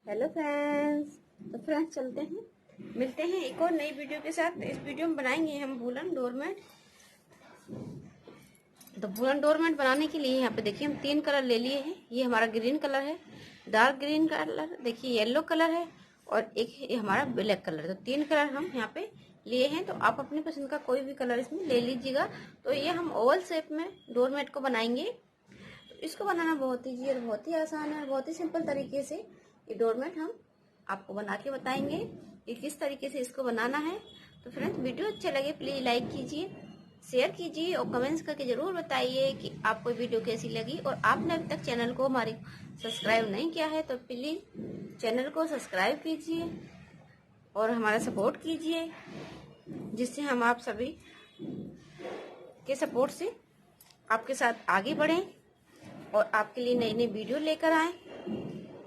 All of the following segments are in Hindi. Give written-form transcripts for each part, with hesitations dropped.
Hello friends. तो फ्रेंड्स चलते हैं, मिलते हैं एक और नई वीडियो के साथ। इस वीडियो में बनाएंगे हम वूलन डोरमेट। तो वूलन डोरमेट बनाने के लिए यहाँ पे देखिए हम 3 कलर ले लिए हैं। ये हमारा ग्रीन कलर है, डार्क ग्रीन कलर, देखिए येलो कलर है और एक है हमारा ब्लैक कलर। तो 3 कलर हम यहाँ पे लिए हैं। तो आप अपनी पसंद का कोई भी कलर इसमें ले लीजिएगा। तो ये हम ओवल शेप में डोरमेट को बनाएंगे। तो इसको बनाना बहुत ईजी और बहुत ही आसान है और बहुत ही सिंपल तरीके से ये डोरमेट हम आपको बना के बताएंगे कि किस तरीके से इसको बनाना है। तो फ्रेंड्स वीडियो अच्छे लगे प्लीज लाइक कीजिए, शेयर कीजिए और कमेंट्स करके जरूर बताइए कि आपको वीडियो कैसी लगी। और आपने अभी तक चैनल को हमारे सब्सक्राइब नहीं किया है तो प्लीज चैनल को सब्सक्राइब कीजिए और हमारा सपोर्ट कीजिए, जिससे हम आप सभी के सपोर्ट से आपके साथ आगे बढ़ें और आपके लिए नई नई वीडियो लेकर आए।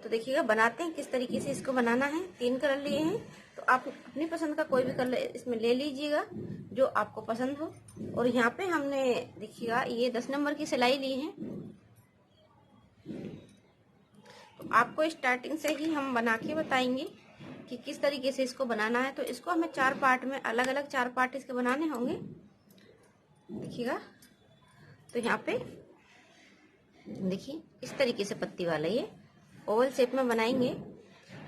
तो देखिएगा बनाते हैं किस तरीके से इसको बनाना है। 3 कलर लिए हैं तो आप अपनी पसंद का कोई भी कलर इसमें ले लीजिएगा जो आपको पसंद हो। और यहाँ पे हमने देखिएगा ये 10 नंबर की सिलाई ली है। तो आपको स्टार्टिंग से ही हम बना के बताएंगे कि किस तरीके से इसको बनाना है। तो इसको हमें 4 पार्ट में अलग अलग 4 पार्ट इसके बनाने होंगे। देखिएगा तो यहाँ पे देखिए इस तरीके से पत्ती वाला ये ओवल शेप में बनाएंगे।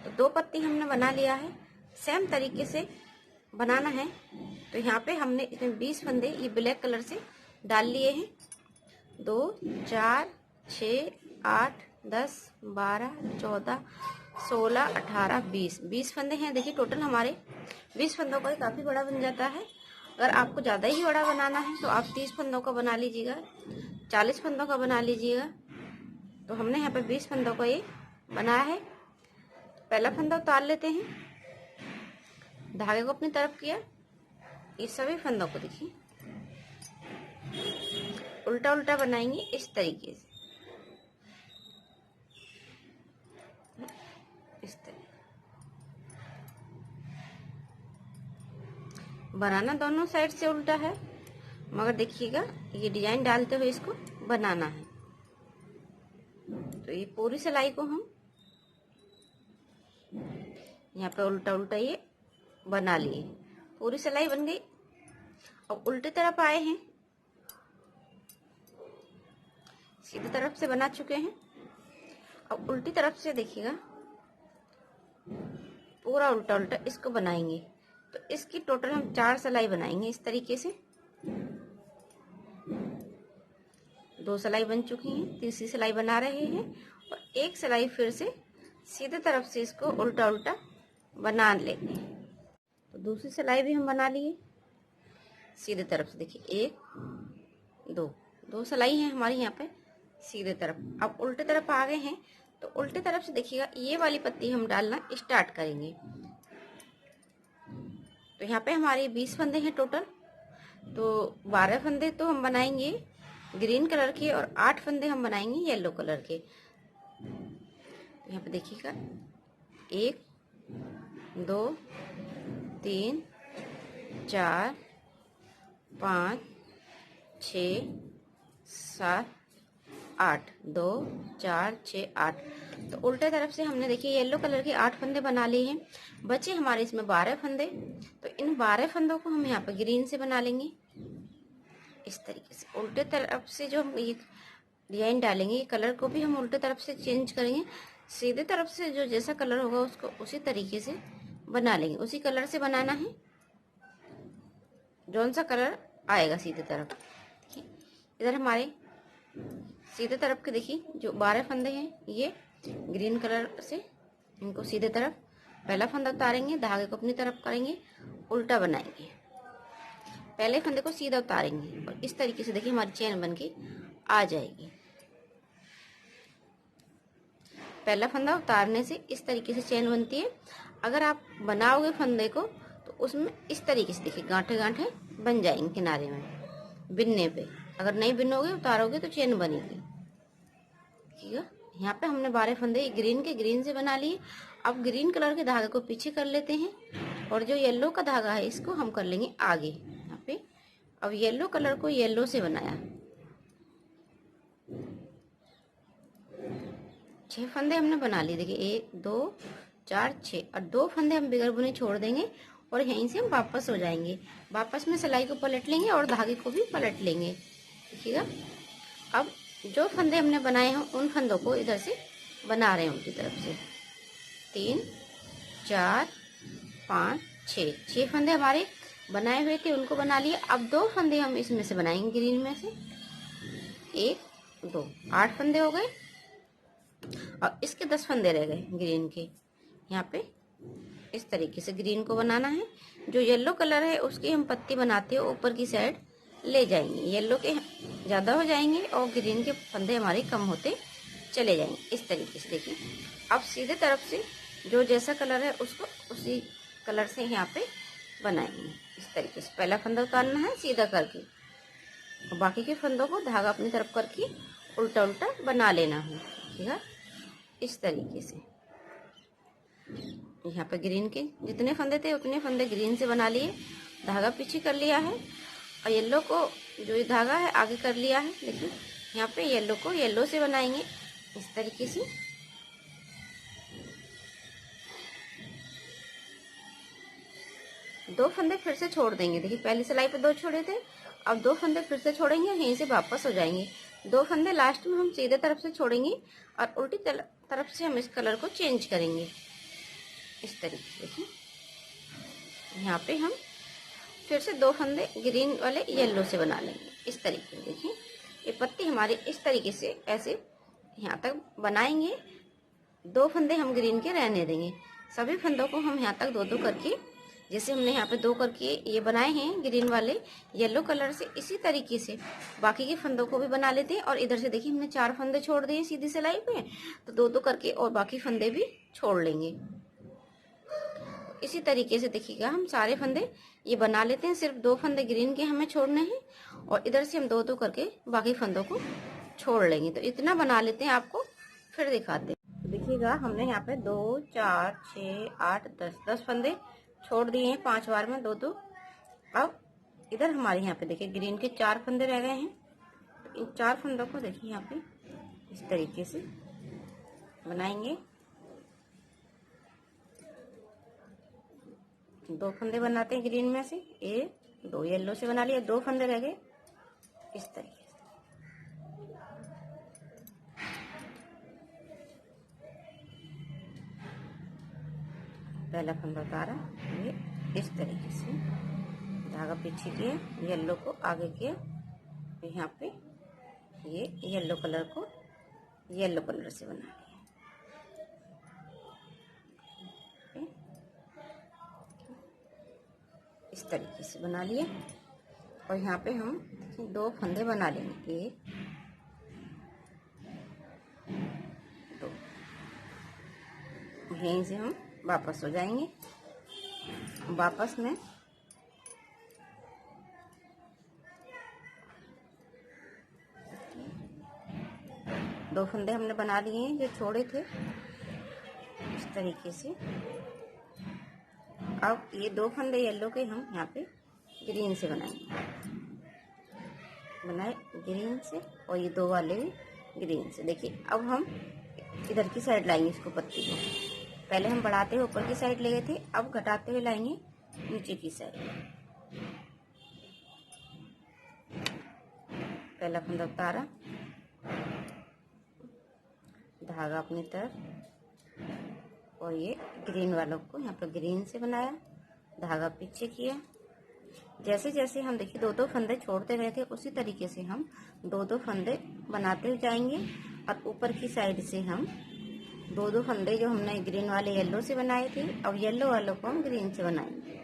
तो 2 पत्ती हमने बना लिया है, सेम तरीके से बनाना है। तो यहाँ पे हमने इसमें 20 फंदे ये ब्लैक कलर से डाल लिए हैं। 2 4 6 8 10 12 14 16 18 20 फंदे हैं। देखिए टोटल हमारे 20 फंदों का काफ़ी बड़ा बन जाता है। अगर आपको ज़्यादा ही बड़ा बनाना है तो आप 30 फंदों का बना लीजिएगा, 40 फंदों का बना लीजिएगा। तो हमने यहाँ पे 20 फंदों का ये बनाया है। पहला फंदा उतार लेते हैं, धागे को अपनी तरफ किया, इस सभी फंदों को देखिए उल्टा उल्टा बनाएंगे इस तरीके से, इस तरीके बनाना दोनों साइड से उल्टा है, मगर देखिएगा ये डिजाइन डालते हुए इसको बनाना है। तो ये पूरी सिलाई को हम यहाँ पे उल्टा उल्टा ये बना लिए, पूरी सिलाई बन गई। अब उल्टी तरफ आए हैं, सीधी तरफ से बना चुके हैं। अब उल्टी तरफ से देखिएगा पूरा उल्टा उल्टा इसको बनाएंगे। तो इसकी टोटल हम 4 सिलाई बनाएंगे इस तरीके से। 2 सिलाई बन चुकी हैं, तीसरी सिलाई बना रहे हैं और एक सिलाई फिर से सीधे तरफ से इसको उल्टा उल्टा बना लेंगे। तो दूसरी सिलाई भी हम बना लिए सीधे तरफ से। देखिए 1 2 सिलाई है हमारी यहाँ पे सीधे तरफ। अब उल्टे तरफ आ गए हैं तो उल्टे तरफ से देखिएगा ये वाली पत्ती हम डालना स्टार्ट करेंगे। तो यहाँ पे हमारे 20 फंदे हैं टोटल। तो 12 फंदे तो हम बनाएंगे ग्रीन कलर के और 8 फंदे हम बनाएंगे येलो कलर के। तो यहाँ पे देखिएगा 1 2 3 4 5 6 7 8 2 4 6 8। तो उल्टे तरफ से हमने देखिए येलो कलर के 8 फंदे बना लिए हैं, बचे हमारे इसमें 12 फंदे। तो इन 12 फंदों को हम यहाँ पर ग्रीन से बना लेंगे इस तरीके से। उल्टे तरफ से जो हम ये डिजाइन डालेंगे, ये कलर को भी हम उल्टे तरफ से चेंज करेंगे। सीधे तरफ से जो जैसा कलर होगा उसको उसी तरीके से बना लेंगे, उसी कलर से बनाना है जौन सा कलर आएगा सीधे तरफ। देखिए इधर हमारे सीधे तरफ के देखिए जो 12 फंदे हैं ये ग्रीन कलर से इनको सीधे तरफ पहला फंदा उतारेंगे, धागे को अपनी तरफ करेंगे, उल्टा बनाएंगे, पहले फंदे को सीधा उतारेंगे और इस तरीके से देखिए हमारी चेन बन के आ जाएगी। पहला फंदा उतारने से इस तरीके से चेन बनती है। अगर आप बनाओगे फंदे को तो उसमें इस तरीके से देखिए गांठे गांठे बन जाएंगे किनारे में बिनने पे। अगर नहीं बिनोगे उतारोगे तो चेन बनेगी। ठीक है, यहाँ पे हमने 12 फंदे ग्रीन के ग्रीन से बना लिए। अब ग्रीन कलर के धागे को पीछे कर लेते हैं और जो येलो का धागा है इसको हम कर लेंगे आगे। यहाँ पे अब येलो कलर को येलो से बनाया, 6 फंदे हमने बना लिए। देखिए 1 2 4 6 और 2 फंदे हम बगैर बुने छोड़ देंगे और यहीं से हम वापस हो जाएंगे। वापस में सिलाई को पलट लेंगे और धागे को भी पलट लेंगे। देखिएगा, अब जो फंदे हमने बनाए हैं उन फंदों को इधर से बना रहे हैं उनकी तरफ से। 3 4 5 6 फंदे हमारे बनाए हुए थे, उनको बना लिए। अब 2 फंदे हम इसमें से बनाएंगे, ग्रीन में से। 1 2 8 फंदे हो गए और इसके 10 फंदे रह गए ग्रीन के। यहाँ पे इस तरीके से ग्रीन को बनाना है। जो येलो कलर है उसकी हम पत्ती बनाते हो ऊपर की साइड ले जाएंगे। येलो के ज़्यादा हो जाएंगे और ग्रीन के फंदे हमारे कम होते चले जाएंगे। इस तरीके से देखिए, अब सीधे तरफ से जो जैसा कलर है उसको उसी कलर से यहाँ पे बनाएंगे। इस तरीके से पहला फंदा उतारना है सीधा करके और बाकी के फंदों को धागा अपनी तरफ करके उल्टा उल्टा बना लेना है। ठीक है, इस तरीके से यहाँ पे ग्रीन के जितने फंदे थे उतने फंदे ग्रीन से बना लिए, धागा पीछे कर लिया है और येलो को जो ये धागा है आगे कर लिया है। देखिए यहाँ पे येलो को येलो से बनाएंगे इस तरीके से। दो फंदे फिर से छोड़ देंगे। देखिए पहली सिलाई पे 2 छोड़े थे, अब 2 फंदे फिर से छोड़ेंगे, यहीं से वापस हो जाएंगे। 2 फंदे लास्ट में हम सीधे तरफ से छोड़ेंगे और उल्टी तरफ से हम इस कलर को चेंज करेंगे इस तरीके से। देखिए यहाँ पे हम फिर से 2 फंदे ग्रीन वाले येलो से बना लेंगे इस तरीके से। देखिए ये पत्ती हमारी इस तरीके से ऐसे यहाँ तक बनाएंगे। 2 फंदे हम ग्रीन के रहने देंगे। सभी फंदों को हम यहाँ तक 2-2 करके, जैसे हमने यहाँ पे 2 करके ये बनाए हैं ग्रीन वाले येलो कलर से, इसी तरीके से बाकी के फंदों को भी बना लेते हैं। और इधर से देखिए हमने 4 फंदे छोड़ दिए सीधी सिलाई पे, तो 2-2 करके और बाकी फंदे भी छोड़ लेंगे। इसी तरीके से देखिएगा हम सारे फंदे ये बना लेते हैं। सिर्फ 2 फंदे ग्रीन के हमें छोड़ने हैं और इधर से हम 2-2 करके बाकी फंदों को छोड़ लेंगे। तो इतना बना लेते हैं, आपको फिर दिखाते हैं। तो देखिएगा हमने यहाँ पे 2 4 6 8 10 फंदे छोड़ दिए हैं 5 बार में 2-2। अब इधर हमारे यहाँ पे देखिए ग्रीन के 4 फंदे रह गए हैं। तो इन 4 फंदों को देखिए यहाँ पे इस तरीके से बनाएंगे। 2 फंदे बनाते हैं ग्रीन में से, 2 येलो से बना लिया, 2 फंदे रह गए इस तरीके से। पहला फंदा उतारा, ये इस तरीके से धागा पीछे किया, येलो को आगे किया, यहाँ पे ये येलो कलर को येलो कलर से बना लिया। इस तरीके से बना लिए और यहाँ पे हम 2 फंदे बना लेंगे, 1 2। यहीं से हम वापस हो जाएंगे। वापस में 2 फंदे हमने बना लिए हैं जो छोड़े थे इस तरीके से। अब ये 2 फंदे येलो के हम यहाँ पे ग्रीन से बनाएंगे, बनाए ग्रीन से, और ये 2 वाले भी ग्रीन से। देखिए अब हम इधर की साइड लाएंगे इसको, पत्ती को पहले हम बढ़ाते हुए ऊपर की साइड ले गए थे, अब घटाते हुए लाएंगे नीचे की साइड। पहला फंदा उतारा, धागा अपनी तरफ, और ये ग्रीन वालों को यहाँ पर ग्रीन से बनाया, धागा पीछे किया। जैसे जैसे हम देखिए 2-2 फंदे छोड़ते गए थे उसी तरीके से हम 2-2 फंदे बनाते हुए जाएंगे और ऊपर की साइड से हम 2-2 फंदे जो हमने ग्रीन वाले येलो से बनाए थे, अब येलो वालों को हम ग्रीन से बनाएंगे।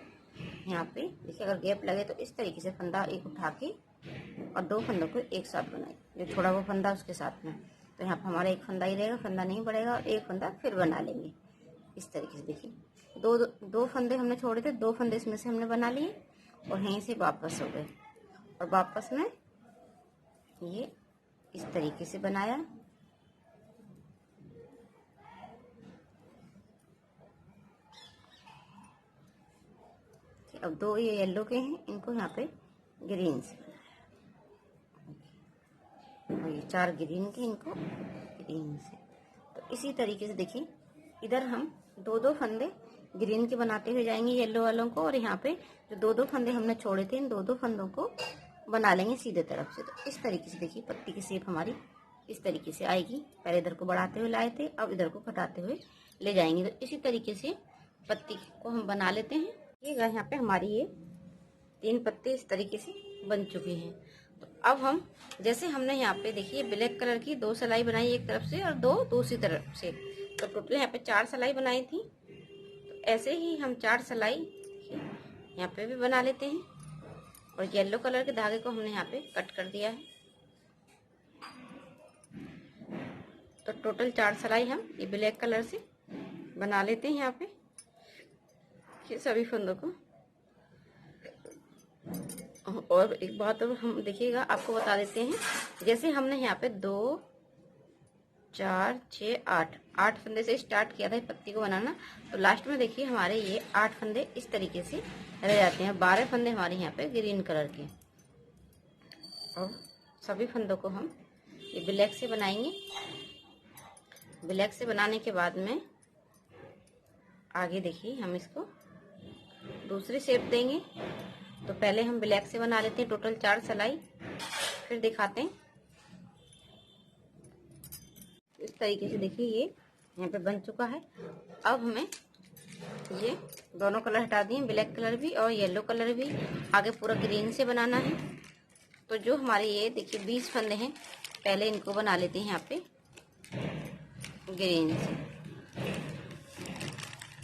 यहाँ पे देखिए अगर गैप लगे तो इस तरीके से फंदा एक उठा के और 2 फंदों को एक साथ बनाए, जो छोड़ा हुआ फंदा उसके साथ में। तो यहाँ पर हमारा एक फंदा ही रहेगा, फंदा नहीं बढ़ेगा, और एक फंदा फिर बना लेंगे इस तरीके से। देखिए 2 फंदे हमने छोड़े थे, 2 फंदे इसमें से हमने बना लिए और यहीं से वापस हो गए, और वापस में ये इस तरीके से बनाया। अब 2 ये येलो के हैं, इनको यहाँ पे ग्रीन से बनाया, और ये 4 ग्रीन के, इनको ग्रीन से। तो इसी तरीके से देखिए इधर हम दो दो फंदे ग्रीन के बनाते हुए जाएंगे येलो वालों को, और यहाँ पे जो दो दो फंदे हमने छोड़े थे इन दो दो फंदों को बना लेंगे सीधे तरफ से। तो इस तरीके से देखिए पत्ती की शेप हमारी इस तरीके से आएगी। पहले इधर को बढ़ाते हुए लाए थे, अब इधर को घटाते हुए ले जाएंगे। तो इसी तरीके से पत्ती को हम बना लेते हैं। ये यहाँ पे हमारी ये 3 पत्ते इस तरीके से बन चुके हैं। तो अब हम जैसे हमने यहाँ पे देखिए ब्लैक कलर की 2 सिलाई बनाई एक तरफ से और 2 दूसरी तरफ से, तो टोटल यहाँ पे 4 सिलाई बनाई थी। तो ऐसे ही हम 4 सिलाई यहाँ पे भी बना लेते हैं, और येलो कलर के धागे को हमने यहाँ पे कट कर दिया है। तो टोटल 4 सिलाई हम ये ब्लैक कलर से बना लेते हैं यहाँ पे ये सभी फंदों को। और एक बात और हम देखिएगा आपको बता देते हैं, जैसे हमने यहाँ पे 2 4 6 8 फंदे से स्टार्ट किया था पत्ती को बनाना, तो लास्ट में देखिए हमारे ये 8 फंदे इस तरीके से रह जाते हैं। 12 फंदे हमारे यहाँ पे ग्रीन कलर के, और सभी फंदों को हम ये ब्लैक से बनाएंगे। ब्लैक से बनाने के बाद में आगे देखिए हम इसको दूसरी शेप देंगे। तो पहले हम ब्लैक से बना लेते हैं टोटल 4 सिलाई, फिर दिखाते हैं। इस तरीके से देखिए ये यहाँ पे बन चुका है। अब हमें ये दोनों कलर हटा दिए, ब्लैक कलर भी और येलो कलर भी, आगे पूरा ग्रीन से बनाना है। तो जो हमारे ये देखिए 20 फंदे हैं, पहले इनको बना लेते हैं यहाँ पे ग्रीन से,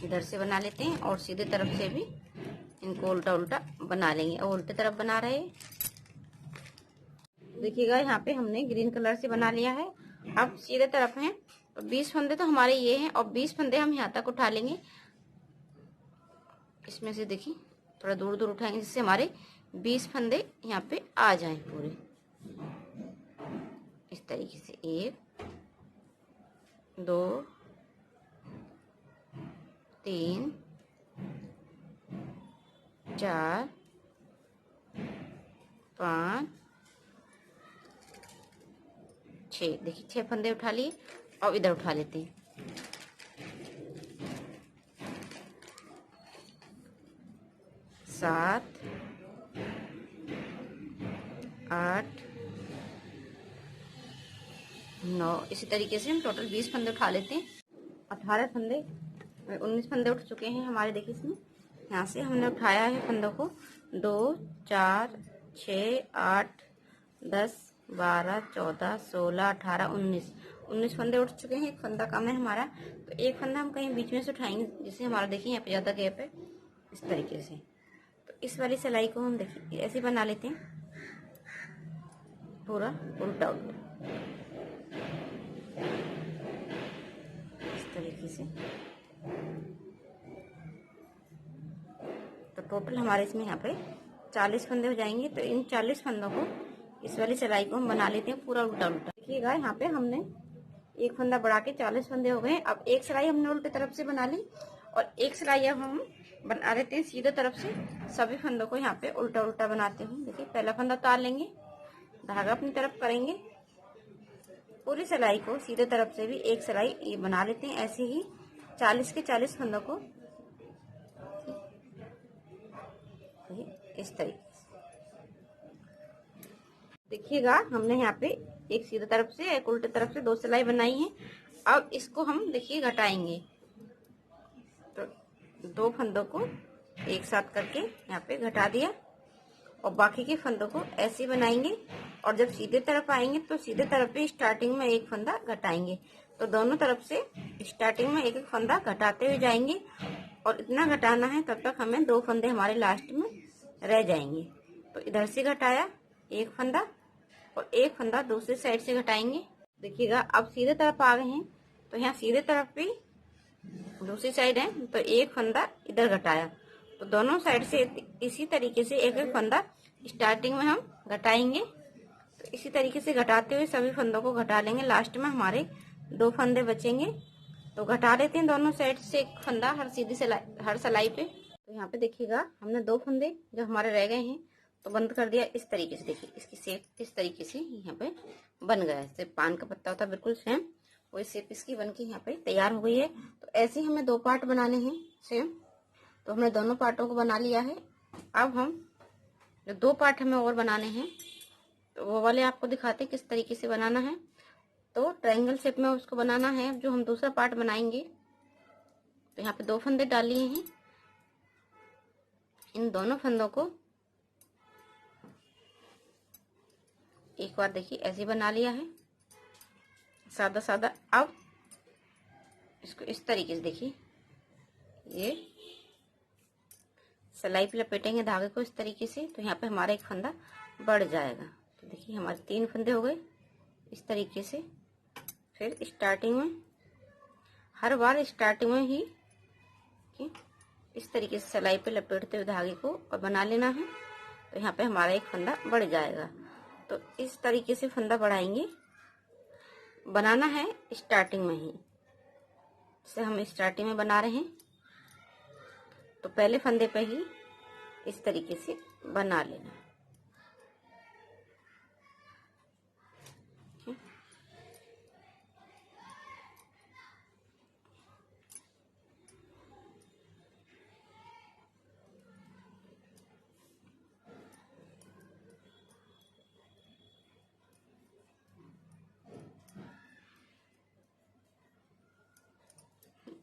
इधर से बना लेते हैं, और सीधे तरफ से भी इनको उल्टा उल्टा बना लेंगे। और उल्टे तरफ बना रहे देखिएगा यहाँ पे हमने ग्रीन कलर से बना लिया है। अब सीधे तरफ हैं, तो 20 फंदे तो हमारे ये हैं, और 20 फंदे हम यहाँ तक उठा लेंगे। इसमें से देखिए थोड़ा दूर दूर उठाएंगे, जिससे हमारे 20 फंदे यहाँ पे आ जाएं पूरे इस तरीके से। 1 2 3 4 5 6, देखिए 6 फंदे उठा लिए। और इधर उठा लेते हैं, 7 8 9, इसी तरीके से हम टोटल 20 फंदे उठा लेते हैं। 18 फंदे 19 फंदे उठ चुके हैं हमारे। देखिए इसमें यहाँ से हमने उठाया है फंदों को 2 4 6 8 10 12 14 16 18 19 फंदे उठ चुके हैं। एक फंदा कम है हमारा, तो एक फंदा हम कहीं बीच में से उठाएंगे, जिससे हमारा देखिए यहाँ पे ज़्यादा गैप है इस तरीके से। तो इस वाली सिलाई को हम देखिए ऐसे बना लेते हैं, पूरा उल्टा उल्टा इस तरीके से। तो टोटल हमारे इसमें यहाँ पे 40 फंदे हो जाएंगे। तो इन 40 फंदों को इस वाली सिलाई को हम बना लेते हैं पूरा उल्टा उल्टा। देखिएगा यहाँ पे हमने एक फंदा बढ़ा के 40 फंदे हो गए। अब एक सिलाई हमने उल्टे तरफ से बना ली, और एक सिलाई अब हम बना लेते हैं सीधे तरफ से। सभी फंदों को यहाँ पे उल्टा उल्टा बनाते हैं। देखिए पहला फंदा उतार लेंगे, धागा अपनी तरफ करेंगे, पूरी सिलाई को सीधे तरफ से भी एक सिलाई ये बना लेते हैं। ऐसे ही 40 के 40 फंदों को इस तरीके से देखिएगा हमने यहाँ पे एक सीधे तरफ से एक उल्टे तरफ से 2 सिलाई बनाई है। अब इसको हम देखिए घटाएंगे, तो 2 फंदों को एक साथ करके यहाँ पे घटा दिया, और बाकी के फंदों को ऐसे बनाएंगे। और जब सीधे तरफ आएंगे तो सीधे तरफ पे स्टार्टिंग में एक फंदा घटाएंगे। तो दोनों तरफ से स्टार्टिंग में एक एक फंदा घटाते हुए जाएंगे, और इतना घटाना है तब तक हमें 2 फंदे हमारे लास्ट में रह जाएंगे। तो इधर से घटाया एक फंदा, और एक फंदा दूसरी साइड से घटाएंगे। देखिएगा अब सीधे तरफ आ गए हैं, तो यहाँ सीधे तरफ भी दूसरी साइड है, तो एक फंदा इधर घटाया। तो दोनों साइड से इसी तरीके से एक एक फंदा स्टार्टिंग में हम घटाएंगे। तो इसी तरीके से घटाते हुए सभी फंदों को घटा लेंगे। लास्ट में हमारे 2 फंदे बचेंगे, तो घटा लेते हैं दोनों साइड से एक फंदा हर सीधी सिलाई हर सिलाई पे। तो यहाँ पे देखिएगा हमने 2 फंदे जो हमारे रह गए हैं तो बंद कर दिया इस तरीके से। देखिए इसकी शेप इस तरीके से यहाँ पे बन गया है, जैसे पान का पत्ता होता है बिल्कुल सेम वही शेप इसकी बनके यहाँ पे तैयार हो गई है। तो ऐसे ही हमें 2 पार्ट बनाने हैं सेम। तो हमने दोनों पार्टों को बना लिया है। अब हम जो 2 पार्ट हमें और बनाने हैं तो वो वाले आपको दिखाते हैं किस तरीके से बनाना है। तो ट्रायंगल शेप में उसको बनाना है। अब जो हम दूसरा पार्ट बनाएंगे तो यहाँ पे 2 फंदे डाल लिए हैं। इन दोनों फंदों को एक बार देखिए ऐसे बना लिया है, सादा सादा। अब इसको इस तरीके से देखिए, ये सिलाई पे लपेटेंगे धागे को इस तरीके से, तो यहाँ पे हमारा एक फंदा बढ़ जाएगा। तो देखिए हमारे 3 फंदे हो गए इस तरीके से। फिर स्टार्टिंग में, हर बार स्टार्टिंग में ही इस तरीके से सिलाई पे लपेटते हुए धागे को और बना लेना है। तो यहाँ पे हमारा एक फंदा बढ़ जाएगा। तो इस तरीके से फंदा बढ़ाएंगे, बनाना है स्टार्टिंग में ही। जैसे हम स्टार्टिंग में बना रहे हैं तो पहले फंदे पे ही इस तरीके से बना लेना।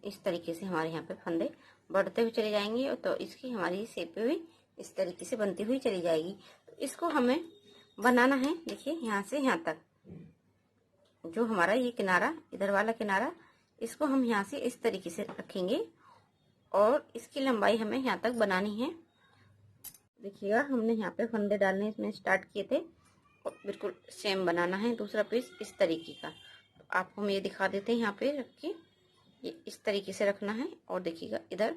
इस तरीके से हमारे यहाँ पे फंदे बढ़ते हुए चले जाएंगे। तो इसकी हमारी शेप भी इस तरीके से बनती हुई चली जाएगी। तो इसको हमें बनाना है। देखिए यहाँ से यहाँ तक जो हमारा ये किनारा, इधर वाला किनारा, इसको हम यहाँ से इस तरीके से रखेंगे और इसकी लंबाई हमें यहाँ तक बनानी है। देखिएगा हमने यहाँ पे फंदे डालने इसमें स्टार्ट किए थे और बिल्कुल सेम बनाना है दूसरा पीस इस तरीके का। तो आपको हम ये दिखा देते हैं, यहाँ पे रख के ये इस तरीके से रखना है और देखिएगा इधर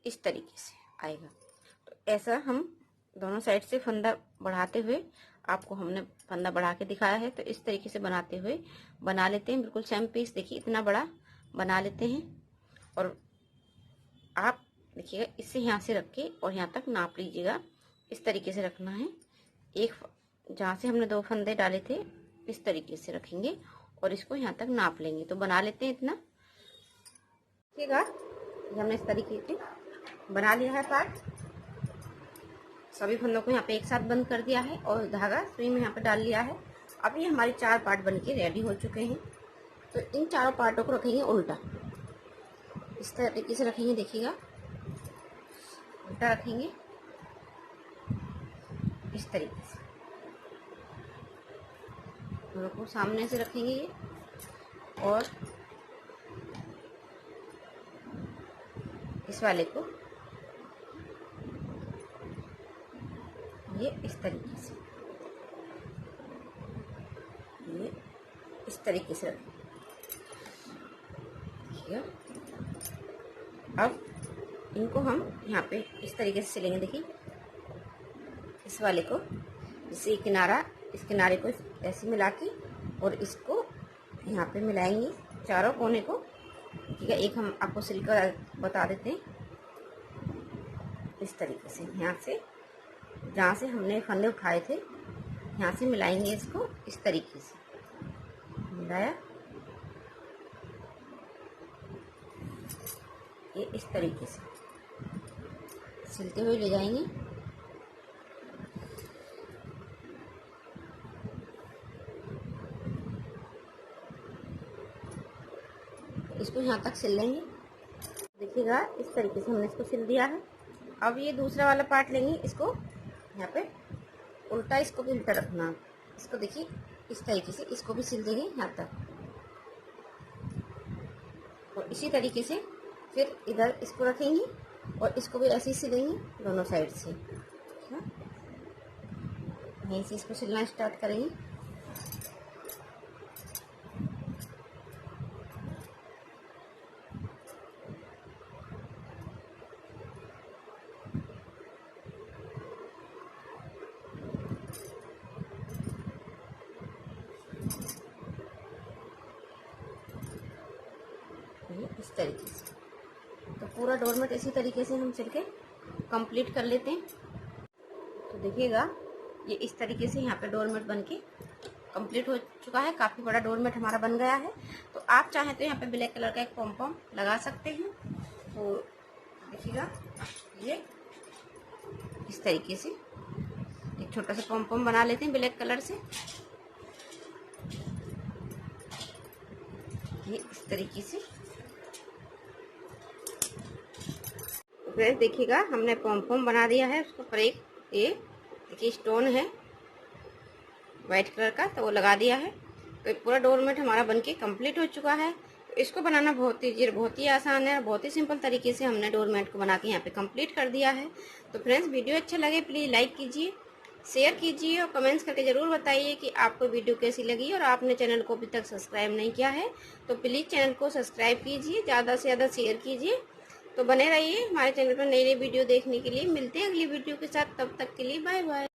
इस तरीके से आएगा। तो ऐसा हम दोनों साइड से फंदा बढ़ाते हुए, आपको हमने फंदा बढ़ा के दिखाया है, तो इस तरीके से बनाते हुए बना लेते हैं बिल्कुल सेम पीस। देखिए इतना बड़ा बना लेते हैं और आप देखिएगा इसे यहाँ से रख के और यहाँ तक नाप लीजिएगा। इस तरीके से रखना है। एक जहाँ से हमने 2 फंदे डाले थे इस तरीके से रखेंगे और इसको यहाँ तक नाप लेंगे। तो बना लेते हैं इतना। देखिएगा हमने इस तरीके से बना लिया है पार्ट। सभी फंदों को यहाँ पे एक साथ बंद कर दिया है और धागा सुई में यहाँ पे डाल लिया है। अब ये हमारे 4 पार्ट बनके रेडी हो चुके हैं। तो इन चारों पार्टों को रखेंगे उल्टा, इस तरीके से रखेंगे। देखिएगा उल्टा रखेंगे इस तरीके से, दोनों को सामने से रखेंगे ये, और इस वाले को ये इस तरीके से, ये इस तरीके से रखें। अब इनको हम यहाँ पे इस तरीके से सिलेंगे। देखिए इस वाले को, जैसे किनारा, इस किनारे को ऐसे मिला के और इसको यहाँ पे मिलाएंगे चारों कोने को। ठीक है, एक हम आपको सिलकर बता देते हैं। इस तरीके से यहाँ से, जहाँ से हमने फंदे उठाए थे, यहाँ से मिलाएंगे इसको इस तरीके से। मिलाया, ये इस तरीके से सिलते हुए ले जाएंगे। इसको यहाँ तक सिल लेंगे। देखिएगा इस तरीके से हमने इसको सिल दिया है। अब ये दूसरा वाला पार्ट लेंगे, इसको यहाँ पे उल्टा, इसको भी उल्टा रखना। इसको देखिए इस तरीके से इसको भी सिल देंगे यहाँ तक, और इसी तरीके से फिर इधर इसको रखेंगे और इसको भी ऐसे ही सिलेंगे दोनों साइड से। यहीं से इसको सिलना स्टार्ट करेंगे। इस तरीके से तो पूरा डोरमेट इसी तरीके से हम सिल के कंप्लीट कर लेते हैं। तो देखिएगा ये इस तरीके से यहाँ पे डोरमेट बनके कंप्लीट हो चुका है। काफ़ी बड़ा डोरमेट हमारा बन गया है। तो आप चाहें तो यहाँ पे ब्लैक कलर का एक पॉम पॉम लगा सकते हैं। तो देखिएगा ये इस तरीके से एक छोटा सा पॉम पॉम बना लेते हैं ब्लैक कलर से। ये इस तरीके से फ्रेंड्स देखिएगा हमने पॉम पॉम बना दिया है। उसके ऊपर एक ये देखिए स्टोन है वाइट कलर का, तो वो लगा दिया है। तो पूरा डोरमेट हमारा बनके कंप्लीट हो चुका है। तो इसको बनाना बहुत ही आसान है और बहुत ही सिंपल तरीके से हमने डोरमेट को बना के यहाँ पे कंप्लीट कर दिया है। तो फ्रेंड्स वीडियो अच्छा लगे प्लीज़ लाइक कीजिए, शेयर कीजिए और कमेंट्स करके ज़रूर बताइए कि आपको वीडियो कैसी लगी। और आपने चैनल को अभी तक सब्सक्राइब नहीं किया है तो प्लीज़ चैनल को सब्सक्राइब कीजिए, ज़्यादा से ज़्यादा शेयर कीजिए। तो बने रहिए हमारे चैनल पर नई नई वीडियो देखने के लिए। मिलते हैं अगली वीडियो के साथ, तब तक के लिए बाय बाय।